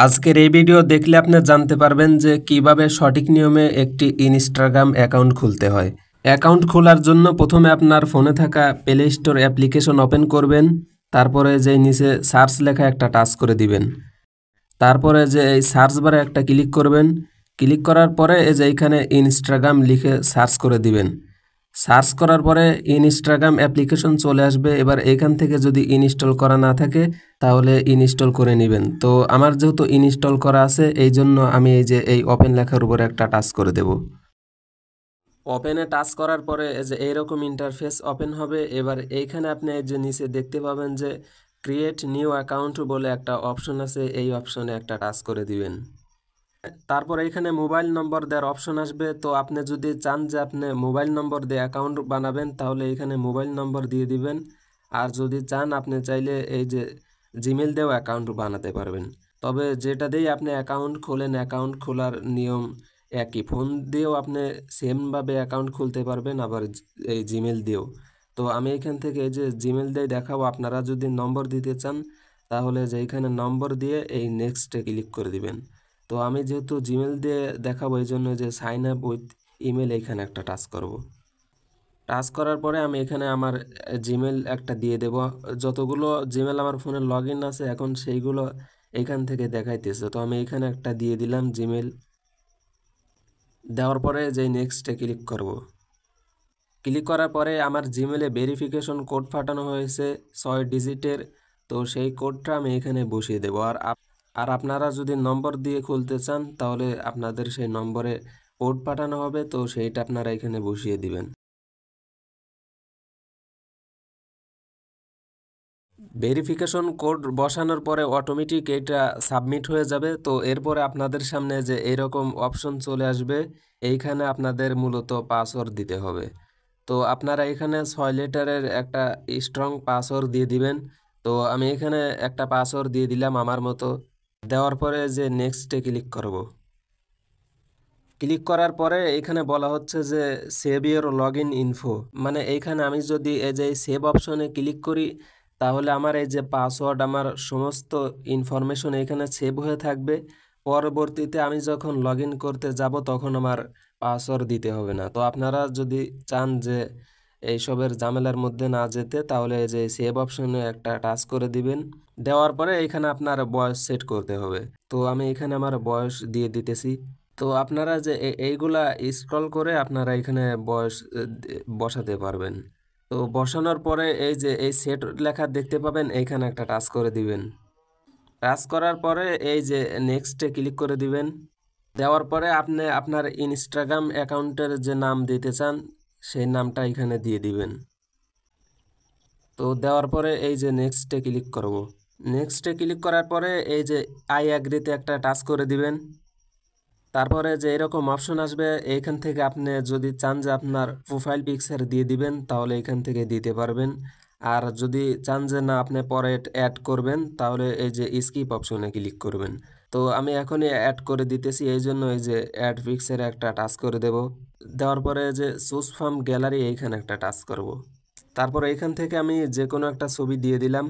আজকের এই ভিডিও দেখলে আপনি জানতে পারবেন যে কিভাবে সঠিক নিয়মে একটি ইনস্টাগ্রাম অ্যাকাউন্ট খুলতে হয়। অ্যাকাউন্ট খোলার জন্য প্রথমে আপনার ফোনে থাকা প্লে স্টোর অ্যাপ্লিকেশন ওপেন করবেন। তারপরে যে নিচে সার্চ লেখা একটা টাচ করে দিবেন। তারপরে যে এই সার্চ বারে একটা ক্লিক করবেন। ক্লিক করার পরে এই যে এইখানে ইনস্টাগ্রাম লিখে সার্চ করে দিবেন। সার্চ করার পরে ইনস্টাগ্রাম অ্যাপ্লিকেশন চলে আসবে। এবার এখান থেকে যদি ইনস্টল করা না থাকে তাহলে ইনস্টল করে নেবেন। তো আমার যেহেতু ইনস্টল করা আছে এই জন্য আমি এই যে এই ওপেন লেখার উপরে একটা টাচ করে দেব। ওপেনে টাচ করার পরে এই যে এইরকম ইন্টারফেস ওপেন হবে। এবার এইখানে আপনি এই যে নিচে দেখতে পাবেন যে ক্রিয়েট নিউ অ্যাকাউন্ট বলে একটা অপশন আছে, এই অপশনে একটা টাচ করে দিবেন। তারপর এইখানে মোবাইল নম্বর দেওয়ার অপশন আসবে। তো আপনি যদি চান যে আপনি মোবাইল নম্বর দিয়ে অ্যাকাউন্ট বানাবেন তাহলে এখানে মোবাইল নম্বর দিয়ে দিবেন। আর যদি চান আপনি চাইলে এই যে জিমেল দিয়েও অ্যাকাউন্ট বানাতে পারবেন। তবে যেটা দিয়েই আপনি অ্যাকাউন্ট খোলেন অ্যাকাউন্ট খোলার নিয়ম একই। ফোন দিয়েও আপনি সেমভাবে অ্যাকাউন্ট খুলতে পারবেন, আবার এই জিমেল দিয়েও। তো আমি এখান থেকে এই যে জিমেল দিয়ে দেখাবো। আপনারা যদি নম্বর দিতে চান তাহলে যে এইখানে নম্বর দিয়ে এই নেক্সটে ক্লিক করে দিবেন। তো আমি যেহেতু জিমেল দিয়ে দেখাবো এই জন্য যে সাইন আপ উইথ ইমেল এইখানে একটা টাচ করব। টাচ করার পরে আমি এখানে আমার জিমেল একটা দিয়ে দেব। যতগুলো জিমেল আমার ফোনে লগ ইন আছে এখন সেইগুলো এখান থেকে দেখাইতেছে। তো আমি এখানে একটা দিয়ে দিলাম জিমেল। দেওয়ার পরে যে নেক্সটে ক্লিক করব। ক্লিক করার পরে আমার জিমেলে ভেরিফিকেশন কোড পাঠানো হয়েছে 6 ডিজিটের। তো সেই কোডটা আমি এখানে বসিয়ে দেব। আর আপনারা যদি নম্বর দিয়ে খুলতে চান তাহলে আপনাদের সেই নম্বরে কোড পাঠানো হবে, তো সেইটা আপনারা এখানে বসিয়ে দিবেন। ভেরিফিকেশন কোড বসানোর পরে অটোমেটিক এটা সাবমিট হয়ে যাবে। তো এরপরে আপনাদের সামনে যে এরকম অপশন চলে আসবে, এইখানে আপনাদের মূলত পাসওয়ার্ড দিতে হবে। তো আপনারা এখানে 6 লেটারের একটা স্ট্রং পাসওয়ার্ড দিয়ে দিবেন। তো আমি এখানে একটা পাসওয়ার্ড দিয়ে দিলাম আমার মতো। দেওয়ার পরে যে নেক্সটে ক্লিক করব। ক্লিক করার পরে এখানে বলা হচ্ছে যে save your log in info, মানে এইখানে আমি যদি এই যে সেভ অপশনে ক্লিক করি তাহলে আমার এই যে পাসওয়ার্ড আমার সমস্ত ইনফরমেশন এখানে সেভ হয়ে থাকবে। পরবর্তীতে আমি যখন লগ ইন করতে যাব তখন আমার পাসওয়ার্ড দিতে হবে না। তো আপনারা যদি চান যে এইসবের ঝামেলার মধ্যে না যেতে তাহলে এই যে সেভ অপশনে একটা টাচ করে দিবেন। দেওয়ার পরে এখানে আপনার বয়স সেট করতে হবে। তো আমি এখানে আমার বয়স দিয়ে দিতেছি। তো আপনারা যে এইগুলা স্ক্রল করে আপনারা এখানে বয়স বসাতে পারবেন। তো বসানোর পরে এই যে এই সেট লেখা দেখতে পাবেন, এইখানে একটা টাচ করে দিবেন। টাচ করার পরে এই যে নেক্সটে ক্লিক করে দিবেন। দেওয়ার পরে আপনি আপনার ইনস্টাগ্রাম অ্যাকাউন্টের যে নাম দিতে চান সেই নামটা এখানে দিয়ে দিবেন। তো দেওয়ার পরে এই যে নেক্সটে ক্লিক করব। নেক্সটে ক্লিক করার পরে এই যে আই অ্যাগ্রিতে একটা টাচ করে দিবেন। তারপরে যে এরকম অপশন আসবে এইখান থেকে আপনি যদি চান যে আপনার প্রোফাইল পিকচার দিয়ে দিবেন তাহলে এখান থেকে দিতে পারবেন। আর যদি চান যে না আপনি পরে অ্যাড করবেন তাহলে এই যে স্কিপ অপশনে ক্লিক করবেন। তো আমি এখনই অ্যাড করে দিতেছি এই জন্য এই যে অ্যাড পিকচারে একটা টাচ করে দেব। দেওয়ার পরে যে চুজ ফ্রম গ্যালারি এইখানে একটা টাচ করব। তারপর এইখান থেকে আমি যে কোনো একটা ছবি দিয়ে দিলাম।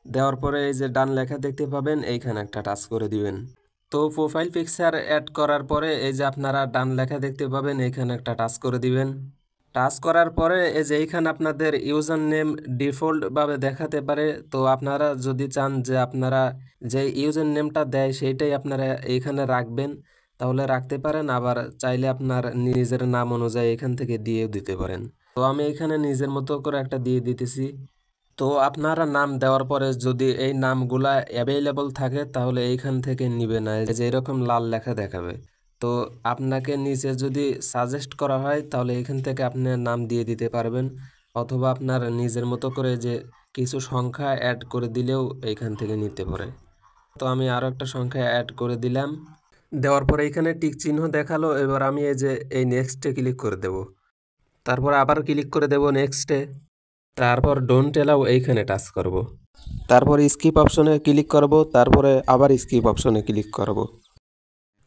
দেওয়ার পরে এই যে ডান লেখা দেখতে পাবেন এইখানে একটা টাচ করে দিবেন। তো প্রোফাইল পিকচার অ্যাড করার পরে এই যে আপনারা ডান লেখা দেখতে পাবেন এইখানে একটা টাচ করে দিবেন। টাচ করার পরে এই যে এইখানে আপনাদের ইউজার নেম ডিফল্টভাবে দেখাতে পারে। তো আপনারা যদি চান যে আপনারা যে ইউজার নেমটা দেয় সেইটাই আপনারা এইখানে রাখবেন তাহলে রাখতে পারেন, আবার চাইলে আপনার নিজের নাম অনুযায়ী এখান থেকে দিয়েও দিতে পারেন। তো আমি এখানে নিজের মতো করে একটা দিয়ে দিতেছি। তো আপনারা নাম দেওয়ার পরে যদি এই নামগুলা অ্যাভেলেবল থাকে তাহলে এইখান থেকে নিবে না, যে এরকম লাল লেখা দেখাবে। তো আপনাকে নিচে যদি সাজেস্ট করা হয় তাহলে এখান থেকে আপনি নাম দিয়ে দিতে পারবেন, অথবা আপনার নিজের মতো করে যে কিছু সংখ্যা অ্যাড করে দিলেও এইখান থেকে নিতে পারে। তো আমি আরও একটা সংখ্যা অ্যাড করে দিলাম। দেওয়ার পরে এইখানে টিক চিহ্ন দেখালো। এবার আমি এই যে এই নেক্সটে ক্লিক করে দেব। তারপর আবার ক্লিক করে দেব নেক্সটে। তারপর ডোন্ট অ্যালাউ এইখানে টাচ করব। তারপর স্কিপ অপশনে ক্লিক করব। তারপরে আবার স্কিপ অপশনে ক্লিক করব।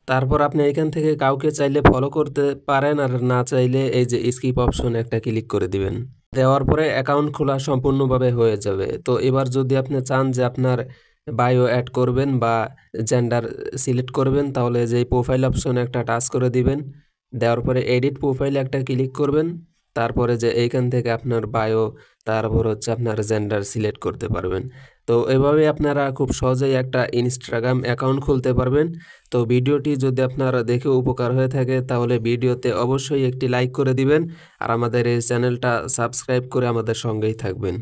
তারপর আপনি এখান থেকে কাউকে চাইলে ফলো করতে পারেন, আর না চাইলে এই যে স্কিপ অপশনে একটা ক্লিক করে দিবেন। দেওয়ার পরে অ্যাকাউন্ট খোলা সম্পূর্ণভাবে হয়ে যাবে। তো এবার যদি আপনি চান যে আপনার বায়ো অ্যাড করবেন বা জেন্ডার সিলেক্ট করবেন, তাহলে যে প্রোফাইল অপশনে একটা টাচ করে দিবেন। দেওয়ার পরে এডিট প্রোফাইলে একটা ক্লিক করবেন। তারপরে যে এইখান থেকে আপনার বায়ো, তারপর হচ্ছে আপনার জেন্ডার সিলেক্ট করতে পারবেন। তো এভাবে আপনারা খুব সহজেই একটা ইনস্টাগ্রাম অ্যাকাউন্ট খুলতে পারবেন। তো ভিডিওটি যদি আপনারা দেখে উপকার হয়ে থাকে তাহলে ভিডিওতে অবশ্যই একটি লাইক করে দিবেন আর আমাদের এই চ্যানেলটা সাবস্ক্রাইব করে আমাদের সঙ্গেই থাকবেন।